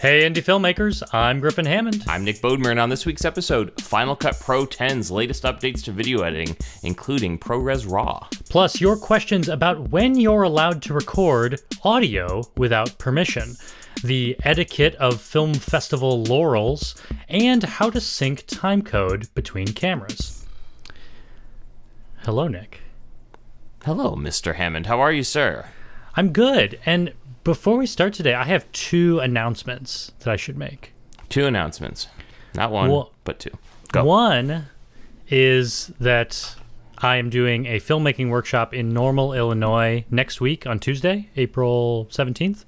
Hey indie filmmakers, I'm Griffin Hammond. I'm Nick Bodmer, and on this week's episode, Final Cut Pro 10's latest updates to video editing, including ProRes RAW. Plus your questions about when you're allowed to record audio without permission, the etiquette of film festival laurels, and how to sync timecode between cameras. Hello, Nick. Hello, Mr. Hammond. How are you, sir? I'm good, and before we start today, I have two announcements that I should make. Two announcements. Not one, but two. Go. One is that I am doing a filmmaking workshop in Normal, Illinois next week on Tuesday, April 17th.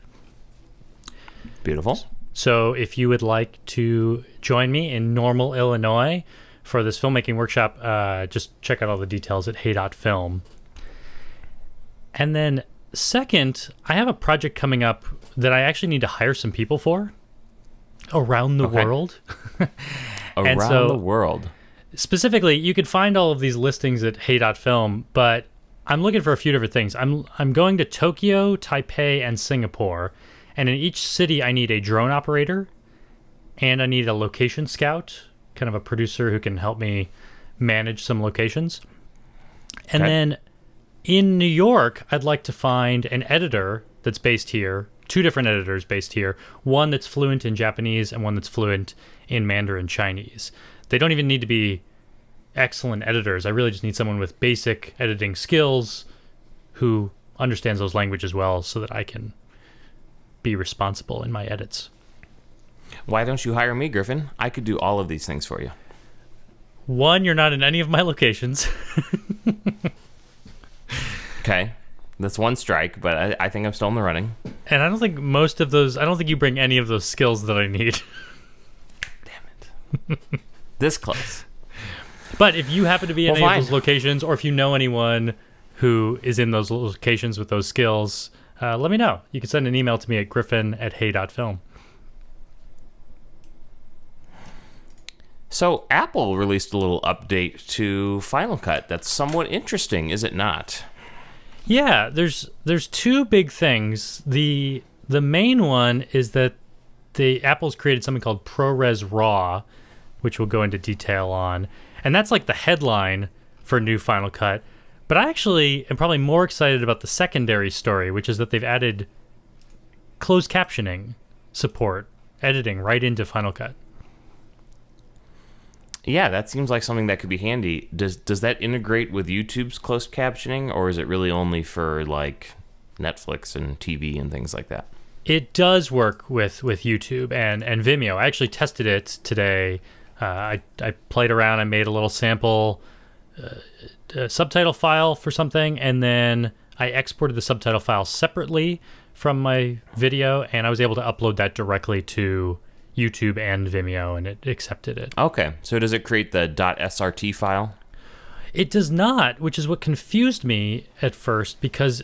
Beautiful. So if you would like to join me in Normal, Illinois for this filmmaking workshop, just check out all the details at Hey.film. And then second, I have a project coming up that I actually need to hire some people for around the world. Around the world. Specifically, you could find all of these listings at Hey.film, but I'm looking for a few different things. I'm going to Tokyo, Taipei, and Singapore, and in each city I need a drone operator, and I need a location scout, kind of a producer who can help me manage some locations. And then in New York, I'd like to find an editor that's based here, two different editors based here, one that's fluent in Japanese and one that's fluent in Mandarin Chinese. They don't even need to be excellent editors. I really just need someone with basic editing skills who understands those languages well so that I can be responsible in my edits. Why don't you hire me, Griffin? I could do all of these things for you. One, you're not in any of my locations. Okay, that's one strike, but I think I'm still in the running. And I don't think most of those, I don't think you bring any of those skills that I need. Damn it. This close. But if you happen to be in any of those locations, or if you know anyone who is in those locations with those skills, let me know. You can send an email to me at griffin@hey.film. So Apple released a little update to Final Cut that's somewhat interesting, is it not? Yeah, there's two big things. The main one is that Apple's created something called ProRes RAW, which we'll go into detail on. And that's like the headline for new Final Cut. But I actually am probably more excited about the secondary story, which is that they've added closed captioning support, editing right into Final Cut. Yeah, that seems like something that could be handy. Does that integrate with YouTube's closed captioning, or is it really only for like Netflix and TV and things like that? It does work with YouTube and Vimeo. I actually tested it today. I played around. I made a little sample subtitle file for something, and then I exported the subtitle file separately from my video, and I was able to upload that directly to YouTube and Vimeo, and it accepted it. Okay, so does it create the .srt file? It does not, which is what confused me at first, because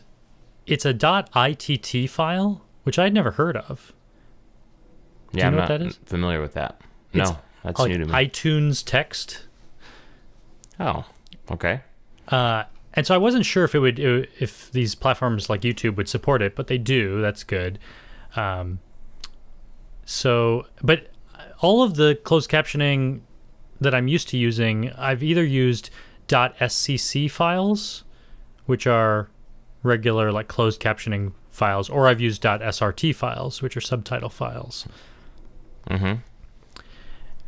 it's a .itt file, which I'd never heard of. Yeah, I'm not familiar with that. No, that's like new to me. iTunes text. Oh, okay. And so I wasn't sure if if these platforms like YouTube would support it, but they do. That's good. But all of the closed captioning that I'm used to using, I've either used .scc files, which are regular like closed captioning files, or I've used .srt files, which are subtitle files. Mm-hmm.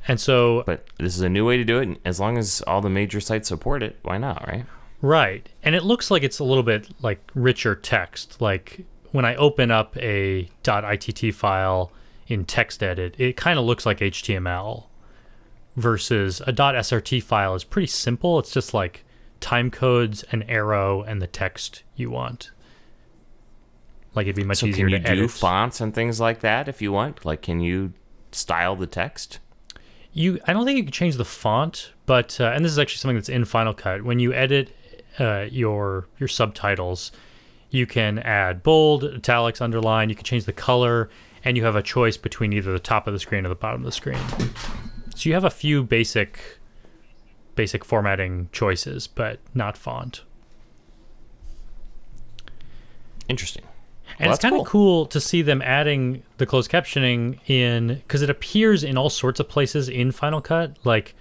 And so, but this is a new way to do it. As long as all the major sites support it, why not, right? Right. And it looks like it's a little bit like richer text. Like when I open up a .itt file in TextEdit, it kind of looks like HTML, versus a .srt file is pretty simple. It's just like timecodes, an arrow, and the text you want. Like it'd be much easier to edit. Can you do fonts and things like that if you want? Like, can you style the text? I don't think you can change the font, but and this is actually something that's in Final Cut. When you edit your subtitles, you can add bold, italics, underline. You can change the color, and you have a choice between either the top of the screen or the bottom of the screen. So you have a few basic formatting choices, but not font. Interesting. And Well, it's kind of cool. cool to see them adding the closed captioning in, because it appears in all sorts of places in Final Cut. Like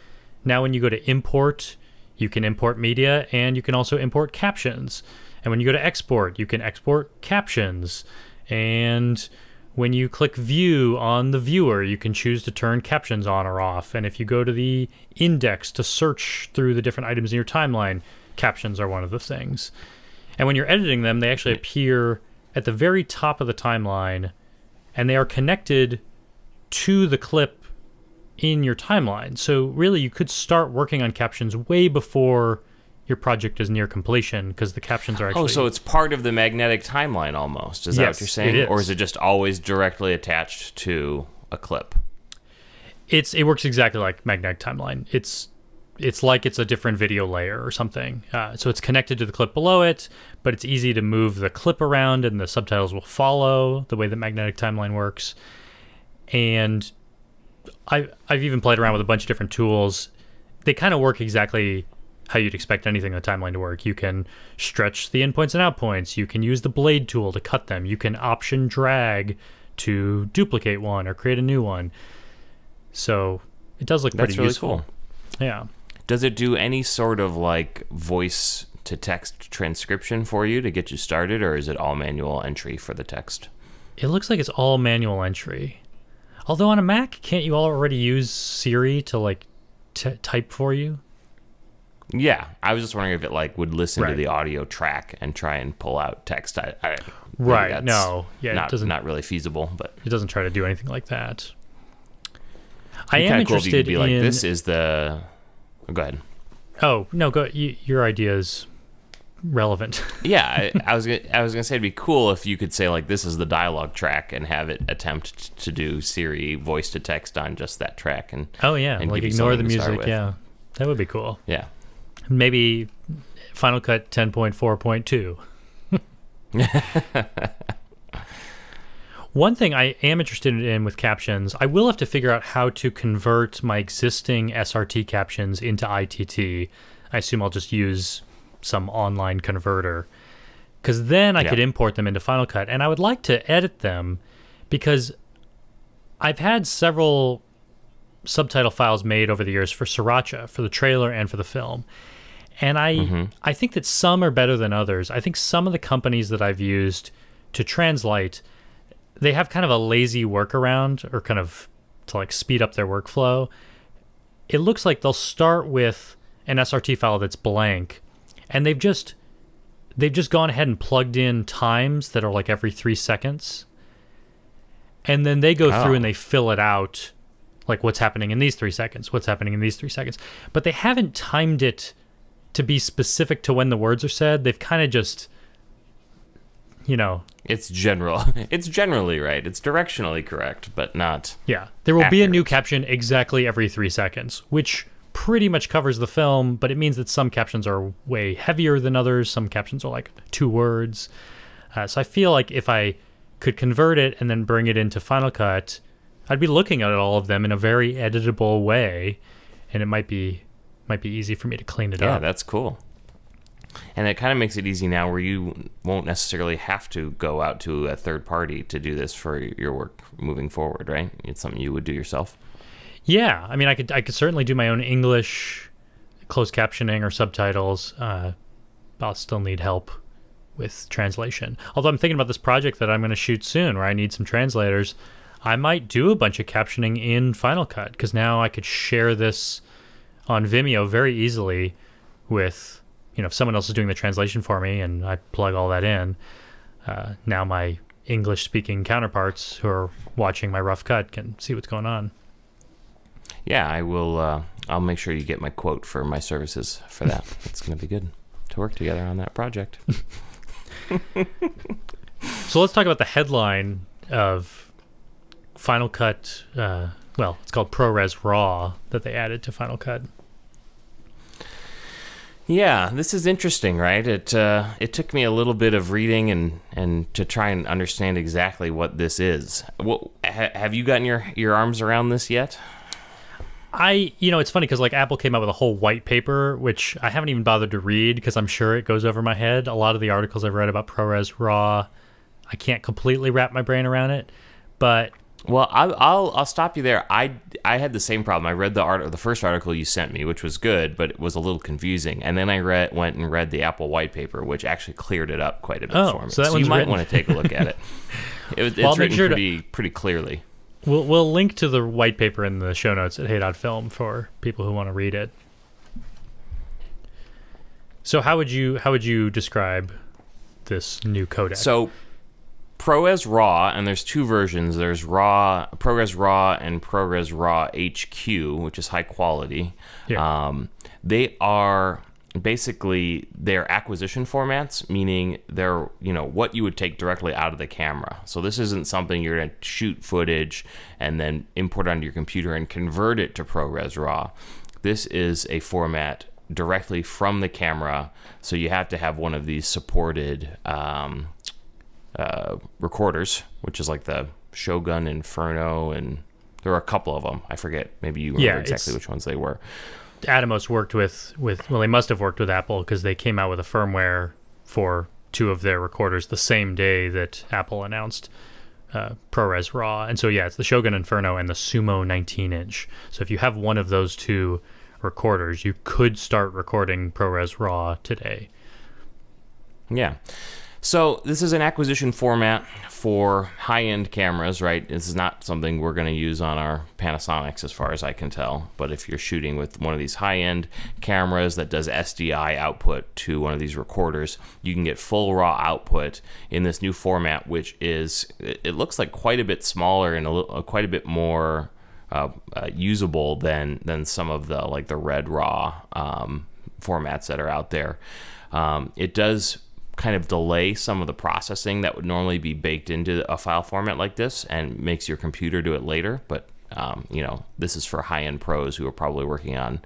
now when you go to import, you can import media and you can also import captions. And when you go to export, you can export captions. And when you click view on the viewer, you can choose to turn captions on or off. And if you go to the index to search through the different items in your timeline, captions are one of the things. And when you're editing them, they actually appear at the very top of the timeline, and they are connected to the clip in your timeline. So really, you could start working on captions way before your project is near completion, because the captions are actually... Oh, so it's part of the magnetic timeline almost. Is that Yes, what you're saying? it is. Or is it just always directly attached to a clip? It works exactly like magnetic timeline. It's like it's a different video layer or something. So it's connected to the clip below it, but it's easy to move the clip around and the subtitles will follow the way that magnetic timeline works. And I've even played around with a bunch of different tools. They kind of work exactly how you'd expect anything in the timeline to work. You can stretch the in points and out points. You can use the blade tool to cut them. You can option drag to duplicate one or create a new one. So it does look pretty That's really useful. cool. Yeah. Does it do any sort of like voice to text transcription for you to get you started, or is it all manual entry for the text? It looks like it's all manual entry. Although on a Mac, can't you already use Siri to like type for you? Yeah, I was just wondering if it like would listen to Right. the audio track and try and pull out text. Maybe Right. that's No. Yeah. not really feasible, but It doesn't try to do anything like that. I it'd be am kinda cool if you interested could be like, in. this is the. Oh, go ahead. Oh no, go. Your idea is relevant. Yeah, I was gonna say it'd be cool if you could say like, this is the dialogue track, and have it attempt to do Siri voice to text on just that track, and Oh yeah, and like give you ignore the something to start music. with. Yeah, that would be cool. yeah. Maybe Final Cut 10.4.2. One thing I am interested in with captions, I will have to figure out how to convert my existing SRT captions into ITT. I assume I'll just use some online converter, because then I could import them into Final Cut, and I would like to edit them, because I've had several subtitle files made over the years for Sriracha, for the trailer and for the film. And I think that some are better than others. I think some of the companies that I've used to translate, they have kind of a lazy workaround, or kind of to like speed up their workflow. It looks like they'll start with an SRT file that's blank, and they've just gone ahead and plugged in times that are like every 3 seconds. And then they go through and they fill it out, like what's happening in these 3 seconds, what's happening in these 3 seconds. But they haven't timed it to be specific to when the words are said. They've kind of just, It's general. It's generally right. It's directionally correct, but not. Yeah. There will be a new accurate. caption exactly every 3 seconds, which pretty much covers the film, but it means that some captions are way heavier than others. Some captions are like 2 words. So I feel like if I could convert it and then bring it into Final Cut, I'd be looking at all of them in a very editable way, and it might be easy for me to clean it Yeah, up. that's cool. And it kind of makes it easy now where you won't necessarily have to go out to a third party to do this for your work moving forward, right? It's something you would do yourself. Yeah, I mean, I could certainly do my own English closed captioning or subtitles. I'll still need help with translation. Although I'm thinking about this project that I'm going to shoot soon, where I need some translators. I might do a bunch of captioning in Final Cut, because now I could share this on Vimeo very easily with, if someone else is doing the translation for me and I plug all that in. Now my English-speaking counterparts who are watching my rough cut can see what's going on. Yeah, I will. I'll make sure you get my quote for my services for that. It's going to be good to work together on that project. So let's talk about the headline of Final Cut. It's called ProRes RAW that they added to Final Cut. Yeah, this is interesting, right? It took me a little bit of reading and to try and understand exactly what this is. Have you gotten your arms around this yet? It's funny because like Apple came out with a whole white paper, which I haven't even bothered to read because I'm sure it goes over my head. A lot of the articles I've read about ProRes RAW, I can't completely wrap my brain around it, but well, I'll stop you there. I had the same problem. I read the first article you sent me, which was good, but it was a little confusing. And then I went and read the Apple white paper, which actually cleared it up quite a bit for me. So you might want to take a look at it. It's written pretty clearly. We'll link to the white paper in the show notes at Hey.film for people who want to read it. So how would you describe this new codec? So ProRes RAW, and there's two versions. There's ProRes RAW and ProRes RAW HQ, which is high quality. Yeah. They are basically their acquisition formats, meaning they're what you would take directly out of the camera. So this isn't something you're going to shoot footage and then import onto your computer and convert it to ProRes RAW. This is a format directly from the camera, so you have to have one of these supported recorders, which is like the Shogun Inferno, and there were a couple of them. I forget. Maybe you remember exactly which ones they were. Atomos worked with well, they must have worked with Apple because they came out with a firmware for two of their recorders the same day that Apple announced ProRes RAW. And so yeah, it's the Shogun Inferno and the Sumo 19-inch. So if you have one of those two recorders, you could start recording ProRes RAW today. Yeah. So this is an acquisition format for high-end cameras, right? This is not something we're going to use on our Panasonics as far as I can tell. But if you're shooting with one of these high-end cameras that does SDI output to one of these recorders, you can get full raw output in this new format, which is, it looks like quite a bit smaller and quite a bit more usable than some of the Red RAW formats that are out there. It does kind of delay some of the processing that would normally be baked into a file format like this and makes your computer do it later. But this is for high-end pros who are probably working on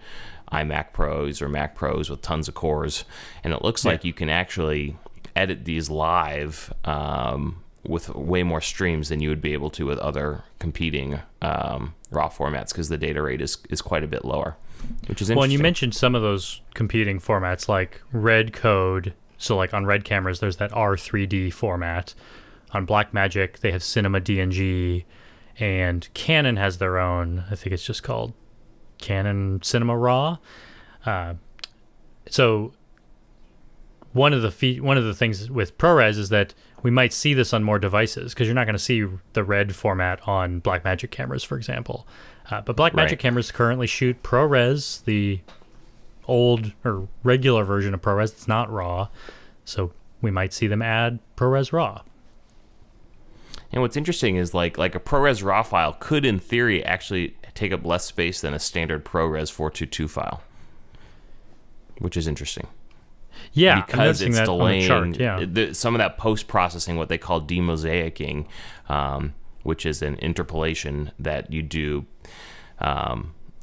iMac Pros or Mac Pros with tons of cores, and it looks like you can actually edit these live with way more streams than you would be able to with other competing RAW formats, because the data rate is quite a bit lower, which is interesting. Well, and you mentioned some of those competing formats like Red Code. So like on Red cameras, there's that R3D format. On Blackmagic, they have Cinema DNG, and Canon has their own. I think it's just called Canon Cinema RAW. So one of the things with ProRes is that we might see this on more devices, because you're not going to see the Red format on Blackmagic cameras, for example. But Blackmagic cameras currently shoot ProRes, the old or regular version of ProRes. It's not RAW, so we might see them add ProRes RAW. And what's interesting is like a ProRes RAW file could, in theory, actually take up less space than a standard ProRes 422 file, which is interesting. Yeah, because it's delaying on the chart, some of that post-processing, what they call demosaicing, which is an interpolation that you do.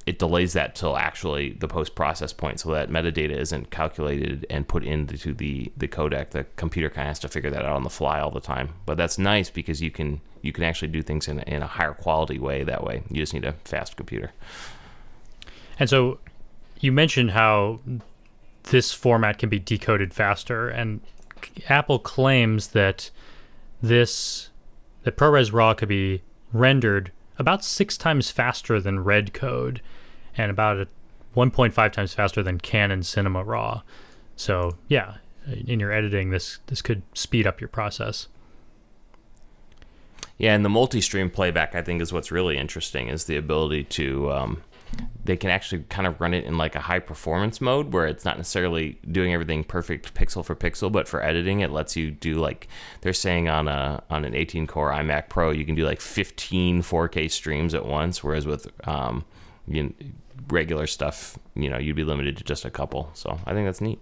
It delays that till actually the post-process point, so that metadata isn't calculated and put into the codec. The computer kind of has to figure that out on the fly all the time. But that's nice because you can actually do things in a higher quality way that way. You just need a fast computer. And so you mentioned how this format can be decoded faster, and Apple claims that ProRes RAW could be rendered about 6 times faster than Red Code, and about 1.5 times faster than Canon Cinema RAW. So yeah, in your editing, this could speed up your process. Yeah, and the multi-stream playback, I think, is what's really interesting, is the ability to they can actually kind of run it in like a high performance mode where it's not necessarily doing everything perfect pixel for pixel, but for editing it lets you do, like they're saying on an 18-core iMac Pro, you can do like 15 4K streams at once, whereas with regular stuff, you'd be limited to just a couple. So I think that's neat.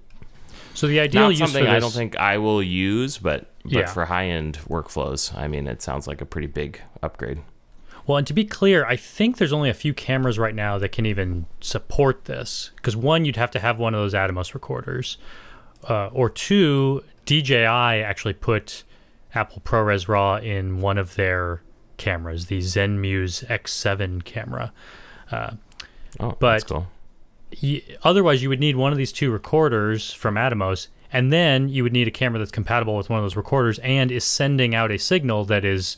So the ideal use for this, something I don't think I will use, but for high-end workflows, I mean, it sounds like a pretty big upgrade. Well, and to be clear, I think there's only a few cameras right now that can even support this. Because one, you'd have to have one of those Atomos recorders. Or two, DJI actually put Apple ProRes RAW in one of their cameras, the ZenMuse X7 camera. That's cool. Otherwise, you would need one of these two recorders from Atomos And then you would need a camera that's compatible with one of those recorders and is sending out a signal that is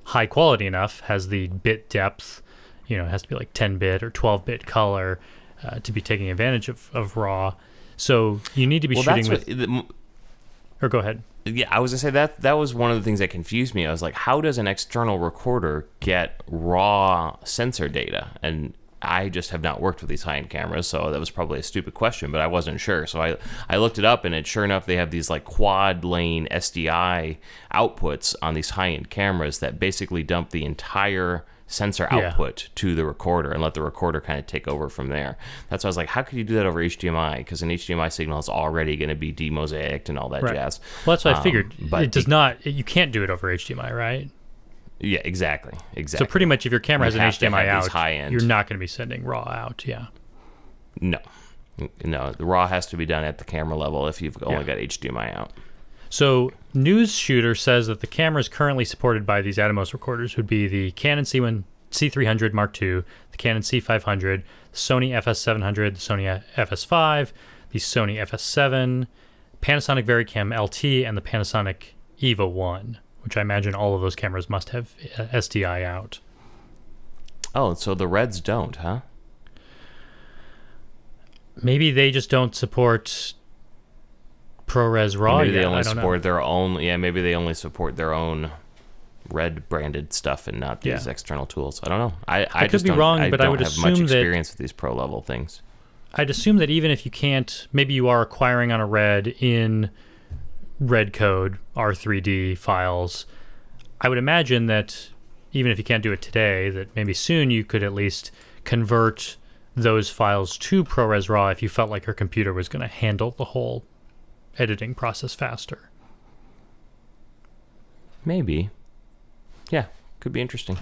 high quality enough, has the bit depth, it has to be like 10-bit or 12-bit color to be taking advantage of RAW. So you need to be shooting with... Or go ahead. Yeah, I was going to say that was one of the things that confused me. I was like, how does an external recorder get raw sensor data? And I just have not worked with these high-end cameras, so that was probably a stupid question, but I wasn't sure. So I looked it up, and sure enough, they have these like quad-lane SDI outputs on these high-end cameras that basically dump the entire sensor output to the recorder and let the recorder kind of take over from there. That's why I was like, how could you do that over HDMI? Because an HDMI signal is already going to be demosaicked and all that jazz. Well, that's what I figured. But it does not. You can't do it over HDMI, right? Yeah, exactly. So pretty much if your camera has an HDMI out, high-end, you're not going to be sending RAW out, No, the RAW has to be done at the camera level if you've only got HDMI out. So News Shooter says that the cameras currently supported by these Atomos recorders would be the Canon C300 Mark II, the Canon C500, the Sony FS700, the Sony FS5, the Sony FS7, Panasonic VariCam LT, and the Panasonic EVO 1. Which I imagine all of those cameras must have SDI out. Oh, so the Reds don't, huh? Maybe they just don't support ProRes RAW. Maybe they only support their own. Yeah, maybe they only support their own Red branded stuff and not these external tools. I don't know. I could be wrong, but I would assume that I don't have much experience with these pro level things. I'd assume that even if you can't, maybe you are acquiring on a Red in Red code R3D files, I would imagine that even if you can't do it today, that maybe soon you could at least convert those files to ProRes RAW if you felt like your computer was going to handle the whole editing process faster. Maybe. Yeah, could be interesting.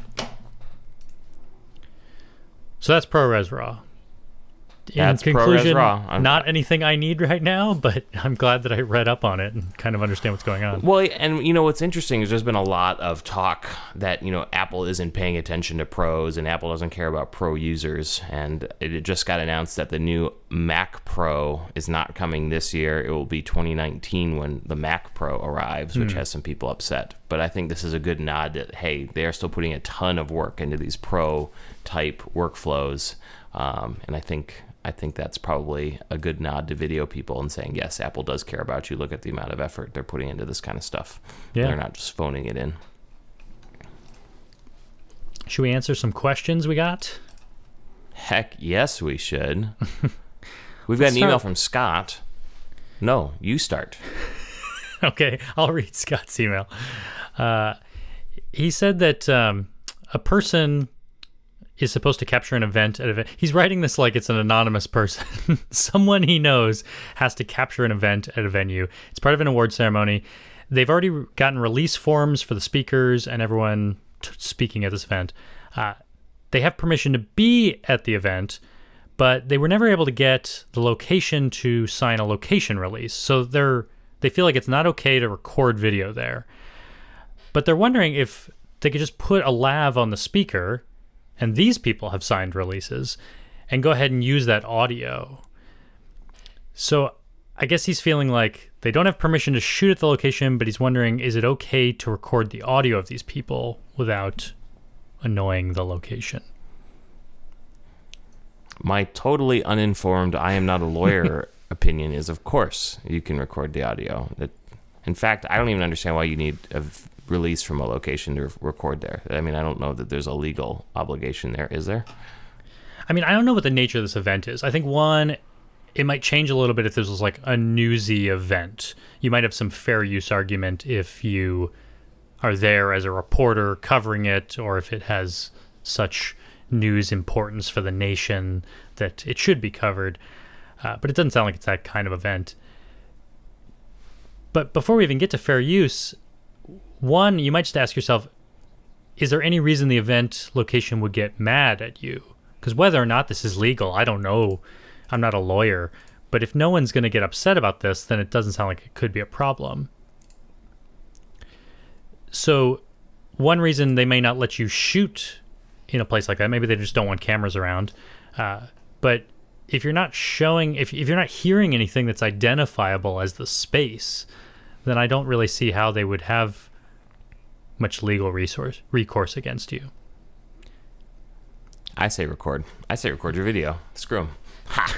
So that's ProRes RAW. That's conclusion, ProRes RAW. Not anything I need right now, but I'm glad that I read up on it and kind of understand what's going on. Well, and what's interesting is there's been a lot of talk that Apple isn't paying attention to pros and Apple doesn't care about pro users, and it just got announced that the new Mac Pro is not coming this year. It will be 2019 when the Mac Pro arrives, which has some people upset. But I think this is a good nod that, hey, they are still putting a ton of work into these pro type workflows, and I think that's probably a good nod to video people and saying, yes, Apple does care about you. Look at the amount of effort they're putting into this kind of stuff. Yeah. They're not just phoning it in. Should we answer some questions we got? Heck yes, we should. We've got an email from Scott. No, you start. Okay, I'll read Scott's email. He said that a person is supposed to capture an event at event. He's writing this like it's an anonymous person. Someone he knows has to capture an event at a venue. It's part of an award ceremony. They've already gotten release forms for the speakers and everyone speaking at this event. They have permission to be at the event, but they were never able to get the location to sign a location release. So they feel like it's not okay to record video there. But they're wondering if they could just put a lav on the speaker, and these people have signed releases, and go ahead and use that audio. So I guess he's feeling like they don't have permission to shoot at the location, but he's wondering, is it okay to record the audio of these people without annoying the location? My totally uninformed, I am not a lawyer opinion is, of course, you can record the audio. In fact, I don't even understand why you need a release from a location to record there. I mean, I don't know that there's a legal obligation there, is there? I mean, I don't know what the nature of this event is. I think one, it might change a little bit if this was like a newsy event. You might have some fair use argument if you are there as a reporter covering it, or if it has such news importance for the nation that it should be covered. But it doesn't sound like it's that kind of event. But before we even get to fair use, one, you might just ask yourself, is there any reason the event location would get mad at you? Because whether or not this is legal, I don't know. I'm not a lawyer. But if no one's going to get upset about this, then it doesn't sound like it could be a problem. So one reason they may not let you shoot in a place like that, maybe they just don't want cameras around. But if you're not showing, if you're not hearing anything that's identifiable as the space, then I don't really see how they would have much legal recourse against you. I say record. I say record your video. Screw 'em. Ha!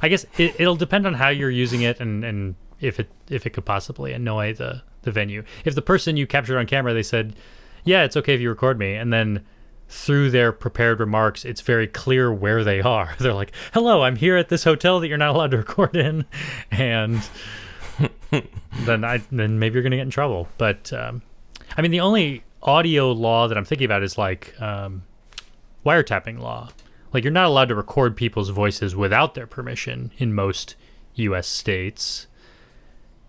I guess it'll depend on how you're using it and if it could possibly annoy the venue. If the person you captured on camera, they said, yeah, it's okay if you record me, and then through their prepared remarks, it's very clear where they are. They're like, hello, I'm here at this hotel that you're not allowed to record in. And then maybe you're going to get in trouble. But, I mean, the only audio law that I'm thinking about is like wiretapping law. Like, you're not allowed to record people's voices without their permission in most U.S. states.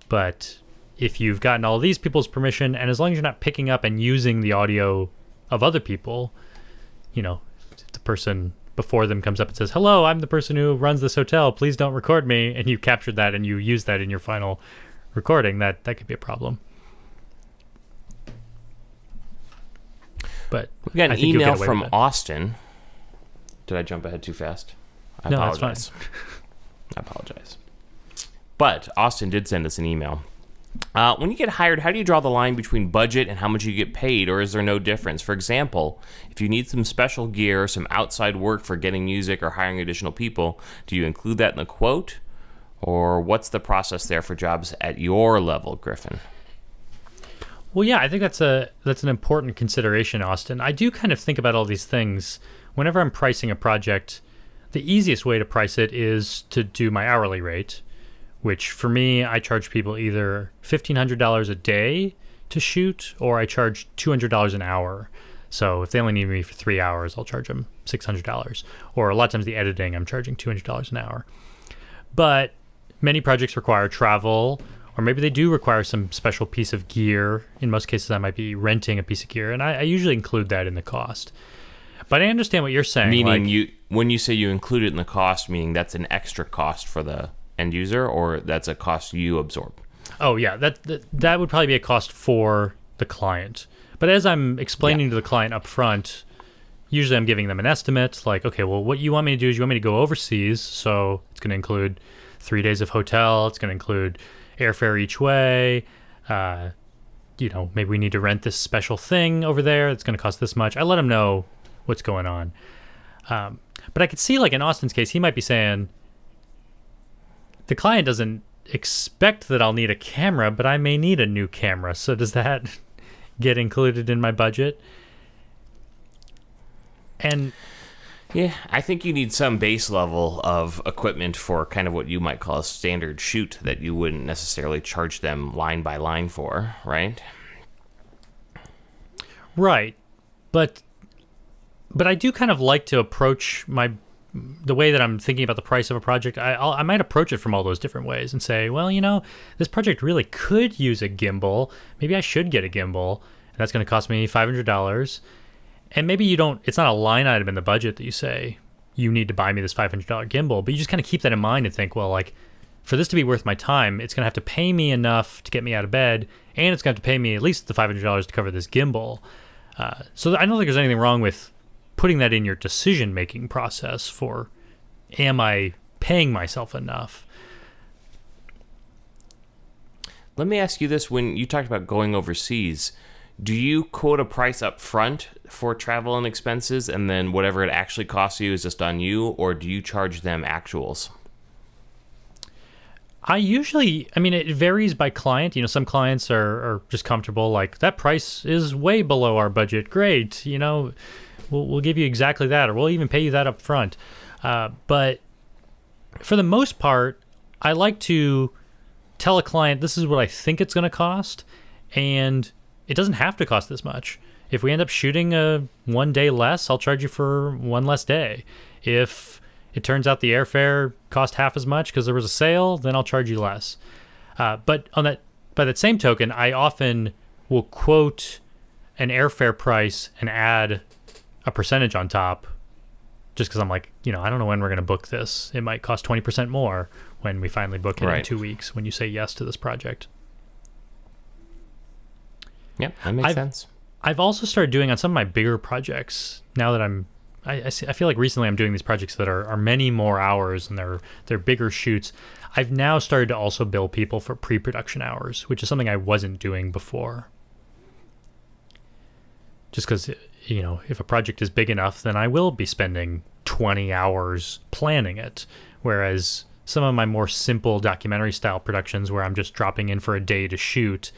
But if you've gotten all these people's permission, and as long as you're not picking up and using the audio of other people, you know, if the person before them comes up and says, hello, I'm the person who runs this hotel, please don't record me, and you captured that and you use that in your final recording, that could be a problem. But we got an email from Austin. Did I jump ahead too fast? I apologize. That's fine. I apologize. But Austin did send us an email. When you get hired, how do you draw the line between budget and how much you get paid, or is there no difference? For example, if you need some special gear, some outside work for getting music or hiring additional people, do you include that in the quote? Or what's the process there for jobs at your level, Griffin? Well, yeah, I think that's an important consideration, Austin. I do kind of think about all these things. Whenever I'm pricing a project, the easiest way to price it is to do my hourly rate, which for me, I charge people either $1,500 a day to shoot, or I charge $200 an hour. So if they only need me for 3 hours, I'll charge them $600. Or a lot of times the editing, I'm charging $200 an hour. But many projects require travel, or maybe they do require some special piece of gear. In most cases, I might be renting a piece of gear, and I usually include that in the cost. But I understand what you're saying. Meaning, when you say you include it in the cost, meaning that's an extra cost for the end user, or that's a cost you absorb? Oh, yeah, that would probably be a cost for the client. But as I'm explaining to the client up front, usually I'm giving them an estimate, like, okay, well, what you want me to do is you want me to go overseas, so it's going to include 3 days of hotel, it's going to include airfare each way, you know, maybe we need to rent this special thing over there, it's going to cost this much. I let them know what's going on. But I could see, like in Austin's case, he might be saying, the client doesn't expect that I'll need a camera, but I may need a new camera. So does that get included in my budget? And yeah, I think you need some base level of equipment for kind of what you might call a standard shoot that you wouldn't necessarily charge them line by line for, right? Right. But I do kind of like to approach the way that I'm thinking about the price of a project. I might approach it from all those different ways and say, well, you know, this project really could use a gimbal. Maybe I should get a gimbal, and that's going to cost me $500. And maybe it's not a line item in the budget that you say, you need to buy me this $500 gimbal, but you just kind of keep that in mind and think, well, like, for this to be worth my time, it's going to have to pay me enough to get me out of bed, and it's going to have to pay me at least the $500 to cover this gimbal. So I don't think there's anything wrong with putting that in your decision-making process for, am I paying myself enough? Let me ask you this. When you talked about going overseas, do you quote a price up front for travel and expenses, and then whatever it actually costs you is just on you, or do you charge them actuals? I mean, it varies by client. You know, some clients are just comfortable, like, that price is way below our budget. Great, you know, we'll give you exactly that, or we'll even pay you that up front. But for the most part, I like to tell a client, this is what I think it's going to cost, and it doesn't have to cost this much. If we end up shooting 1 day less, I'll charge you for 1 less day. If it turns out the airfare cost half as much because there was a sale, then I'll charge you less. But by that same token, I often will quote an airfare price and add a percentage on top, just because I'm like, you know, I don't know when we're going to book this. It might cost 20% more when we finally book it in 2 weeks, when you say yes to this project. Yep, that makes sense. I've also started doing on some of my bigger projects, now that I'm I feel like recently I'm doing these projects that are many more hours, and they're bigger shoots. I've now started to also bill people for pre-production hours, which is something I wasn't doing before. Just because, you know, if a project is big enough, then I will be spending 20 hours planning it. Whereas some of my more simple documentary style productions where I'm just dropping in for a day to shoot,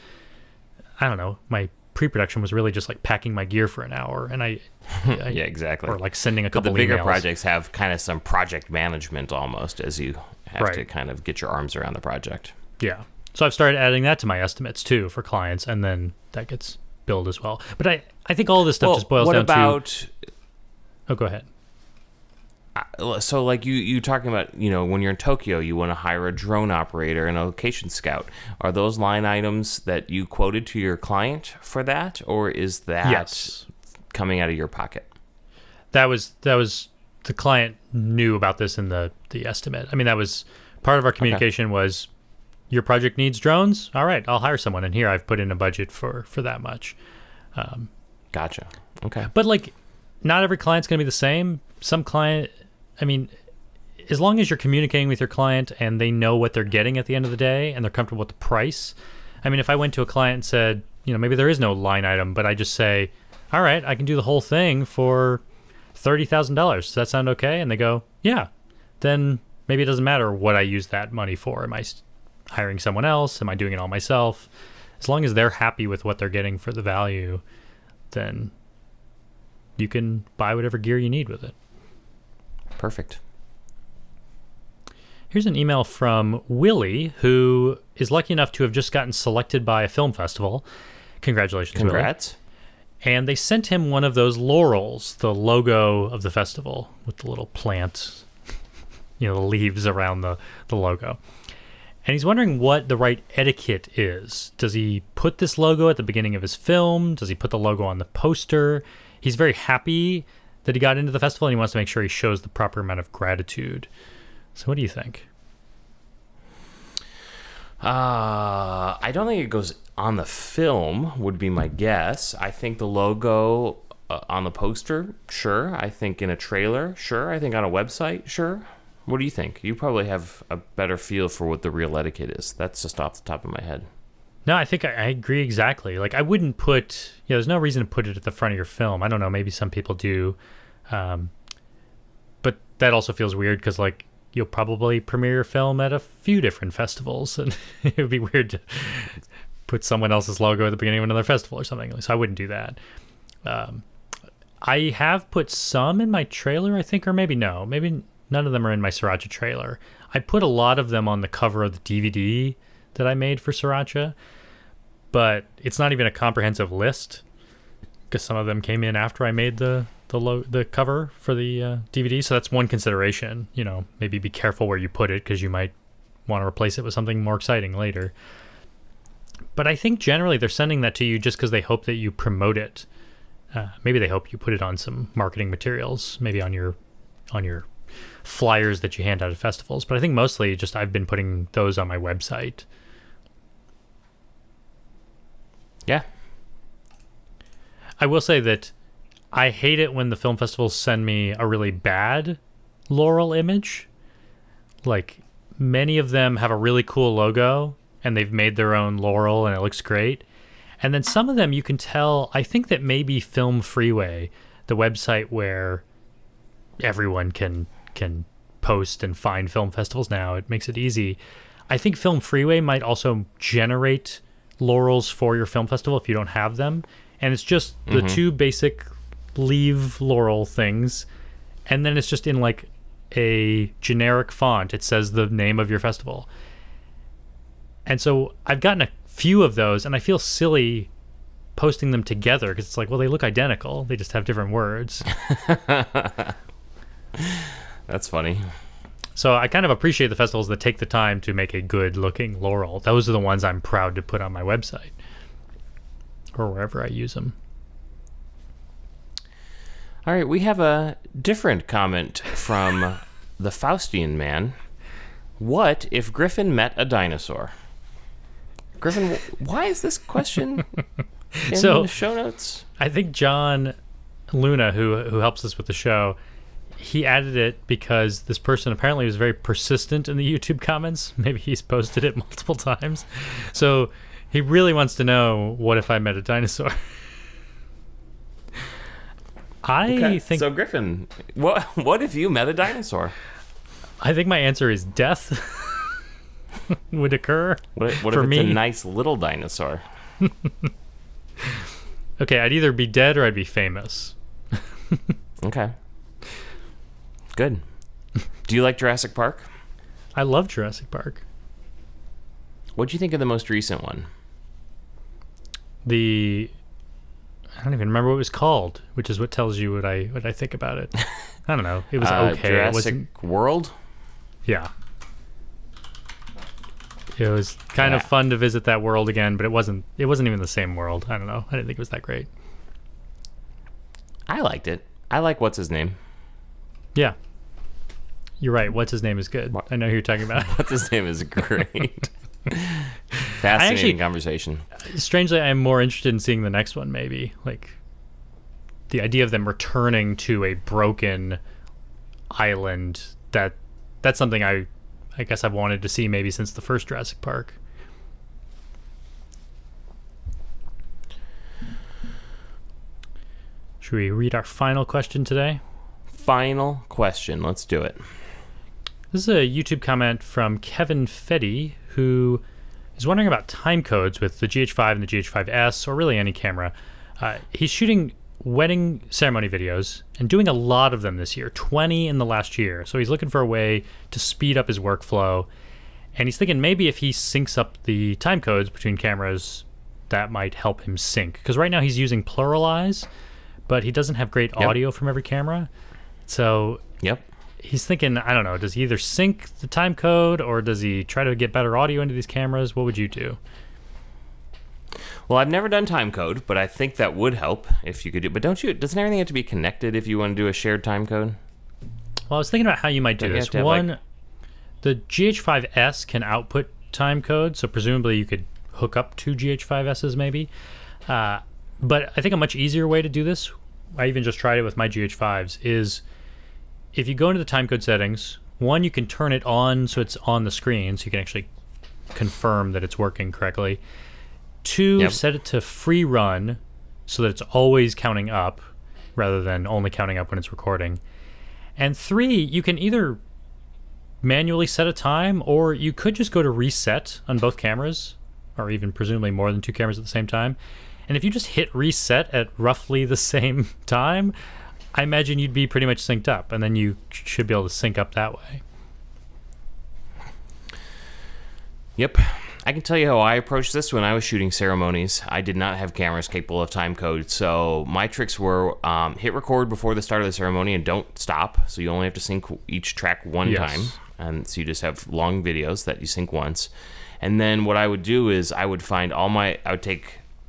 I don't know, my pre-production was really just like packing my gear for an hour, and I yeah, exactly, or like sending a couple But the bigger emails. projects have kind of some project management almost, as you have Right. to kind of get your arms around the project. Yeah. So I've started adding that to my estimates too for clients, and then that gets billed as well. But I think all this stuff just boils down to... Oh, go ahead. So like you talking about, you know, when you're in Tokyo, you want to hire a drone operator and a location scout. Are those line items that you quoted to your client for that, or is that coming out of your pocket? That was the client knew about this in the estimate. I mean, that was part of our communication was, your project needs drones? All right, I'll hire someone. And here I've put in a budget for that much. Gotcha. Okay. But like, not every client's going to be the same. Some client, I mean, as long as you're communicating with your client and they know what they're getting at the end of the day and they're comfortable with the price. I mean, if I went to a client and said, you know, maybe there is no line item, but I just say, all right, I can do the whole thing for $30,000. Does that sound okay? And they go, yeah. Then maybe it doesn't matter what I use that money for. Am I hiring someone else? Am I doing it all myself? As long as they're happy with what they're getting for the value, then you can buy whatever gear you need with it. Perfect. Here's an email from Willie, who is lucky enough to have just gotten selected by a film festival. Congratulations, Congrats. Willie. And they sent him one of those laurels, the logo of the festival, with the little plant, you know, the leaves around the logo. And he's wondering what the right etiquette is. Does he put this logo at the beginning of his film? Does he put the logo on the poster? He's very happy that he got into the festival, and he wants to make sure he shows the proper amount of gratitude. So what do you think? I don't think it goes on the film, would be my guess. I think the logo on the poster, sure. I think in a trailer, sure. I think on a website, sure. What do you think? You probably have a better feel for what the real etiquette is. That's just off the top of my head. No, I think I agree exactly. Like, I wouldn't put, you know, there's no reason to put it at the front of your film. I don't know, maybe some people do. But that also feels weird because, like, you'll probably premiere your film at a few different festivals, and it would be weird to put someone else's logo at the beginning of another festival or something. So I wouldn't do that. I have put some in my trailer, I think, or maybe no. Maybe none of them are in my Sriracha trailer. I put a lot of them on the cover of the DVD that I made for Sriracha, but it's not even a comprehensive list because some of them came in after I made the cover for the DVD. So that's one consideration. You know, maybe be careful where you put it because you might want to replace it with something more exciting later. But I think generally they're sending that to you just because they hope that you promote it. Maybe they hope you put it on some marketing materials, maybe on your flyers that you hand out at festivals. But I think mostly just I've been putting those on my website. Yeah. I will say that I hate it when the film festivals send me a really bad laurel image. Like, many of them have a really cool logo and they've made their own laurel and it looks great. And then some of them you can tell, I think that maybe Film Freeway, the website where everyone can post and find film festivals now, it makes it easy. I think Film Freeway might also generate laurels for your film festival if you don't have them. And it's just the two basic leaf laurel things. And then it's just in like a generic font. It says the name of your festival. And so I've gotten a few of those and I feel silly posting them together because it's like, well, they look identical. They just have different words. That's funny. So I kind of appreciate the festivals that take the time to make a good looking laurel. Those are the ones I'm proud to put on my website or wherever I use them. All right, we have a different comment from the Faustian man. What if Griffin met a dinosaur? Griffin, why is this question in the show notes? I think John Luna, who helps us with the show, he added it because this person apparently was very persistent in the YouTube comments. Maybe he's posted it multiple times. So he really wants to know, what if I met a dinosaur? I think so. Griffin, what if you met a dinosaur? I think my answer is death would occur. What for if it's me. a nice little dinosaur? Okay, I'd either be dead or I'd be famous. Okay. Good. Do you like Jurassic Park? I love Jurassic Park. What'd you think of the most recent one? I don't even remember what it was called, which is what tells you what I think about it. I don't know. It was okay. Jurassic World? Yeah. It was kind of fun to visit that world again, but it wasn't even the same world. I don't know. I didn't think it was that great. I liked it. I like what's his name. Yeah. You're right. What's his name is good. I know who you're talking about. What's his name is great. Fascinating conversation. Strangely, I'm more interested in seeing the next one, maybe. Like, the idea of them returning to a broken island, that's something I guess I've wanted to see maybe since the first Jurassic Park. Should we read our final question today? Final question. Let's do it. This is a YouTube comment from Kevin Fetty, who is wondering about timecodes with the GH5 and the GH5S, or really any camera. He's shooting wedding ceremony videos and doing a lot of them this year, 20 in the last year. So he's looking for a way to speed up his workflow. And he's thinking maybe if he syncs up the timecodes between cameras, that might help him sync. Because right now he's using pluralize, but he doesn't have great audio from every camera. So he's thinking, I don't know, does he either sync the timecode or does he try to get better audio into these cameras? What would you do? Well, I've never done timecode, but I think that would help if you could do. But doesn't everything have to be connected if you want to do a shared timecode? Well, I was thinking about how you might do this. One, the GH5S can output timecode, so presumably you could hook up two GH5Ss maybe. But I think a much easier way to do this, I even just tried it with my GH5s, is if you go into the timecode settings, one, you can turn it on so it's on the screen, so you can actually confirm that it's working correctly. Two, set it to free run so that it's always counting up rather than only counting up when it's recording. And three, you can either manually set a time, or you could just go to reset on both cameras, or even presumably more than two cameras at the same time. And if you just hit reset at roughly the same time, I imagine you'd be pretty much synced up, and then you should be able to sync up that way. Yep. I can tell you how I approached this when I was shooting ceremonies. I did not have cameras capable of timecode, so my tricks were hit record before the start of the ceremony and don't stop, so you only have to sync each track one time, and so you just have long videos that you sync once. And then what I would do is I would find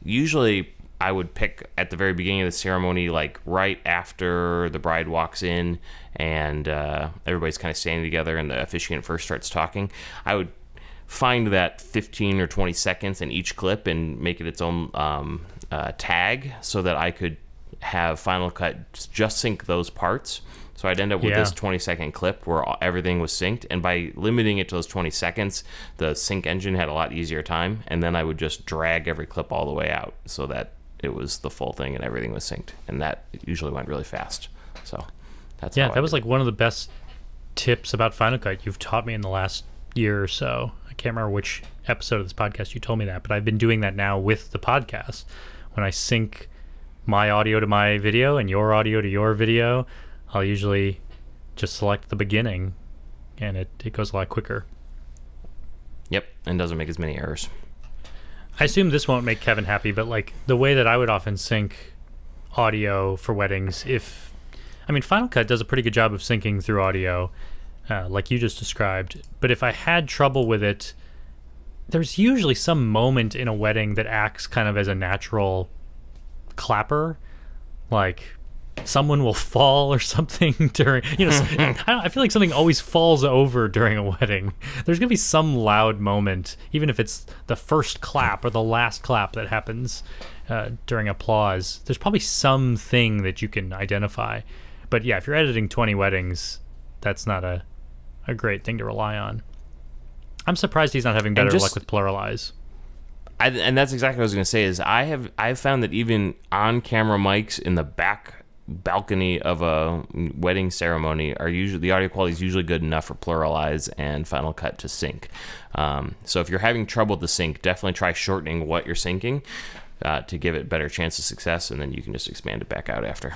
usually I would pick at the very beginning of the ceremony, like right after the bride walks in and everybody's kind of standing together and the officiant first starts talking. I would find that 15 or 20 seconds in each clip and make it its own tag so that I could have Final Cut just sync those parts. So I'd end up with this 20-second clip where everything was synced, and by limiting it to those 20 seconds, the sync engine had a lot easier time, and then I would just drag every clip all the way out so that it was the full thing and everything was synced, and that usually went really fast. So that's how that was like one of the best tips about Final Cut you've taught me in the last year or so. I can't remember which episode of this podcast you told me that, but I've been doing that now with the podcast. When I sync my audio to my video and your audio to your video, I'll usually just select the beginning, and it goes a lot quicker. Yep, and doesn't make as many errors. I assume this won't make Kevin happy, but like the way that I would often sync audio for weddings, Final Cut does a pretty good job of syncing through audio, like you just described. But if I had trouble with it, there's usually some moment in a wedding that acts kind of as a natural clapper. Like someone will fall or something during, I feel like something always falls over during a wedding. There's gonna be some loud moment, even if it's the first clap or the last clap that happens during applause. There's probably something that you can identify. But yeah, if you're editing 20 weddings, that's not a great thing to rely on. I'm surprised he's not having better luck with pluralize. And that's exactly what I was going to say. Is I've found that even on-camera mics in the back balcony of a wedding ceremony are usually, the audio quality is usually good enough for pluralize and Final Cut to sync. So if you're having trouble with the sync, definitely try shortening what you're syncing to give it a better chance of success, and then you can just expand it back out after.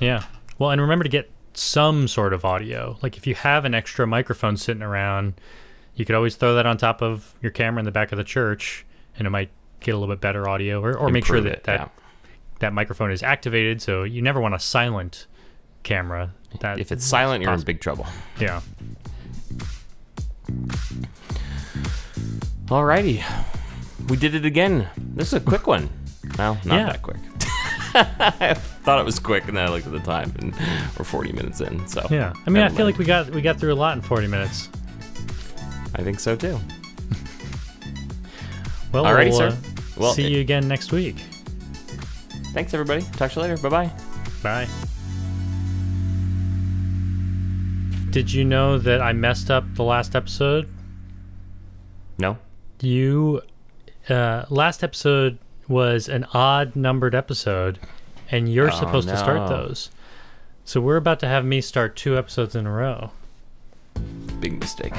Yeah. Well, and remember to get some sort of audio. Like if you have an extra microphone sitting around, you could always throw that on top of your camera in the back of the church, and it might get a little bit better audio, or make sure that microphone is activated. So you never want a silent camera. If it's silent, you're in big trouble. Yeah. Alrighty. We did it again. This is a quick one. Well, not that quick. I thought it was quick, and then I looked at the time, and we're 40 minutes in. So yeah, I mean, I feel like we got through a lot in 40 minutes. I think so too. Well, alrighty, sir. Well, see you again next week. Thanks, everybody. Talk to you later. Bye-bye. Bye. Did you know that I messed up the last episode? No. Last episode was an odd numbered episode, and you're supposed to start those. So we're about to have me start 2 episodes in a row. Big mistake.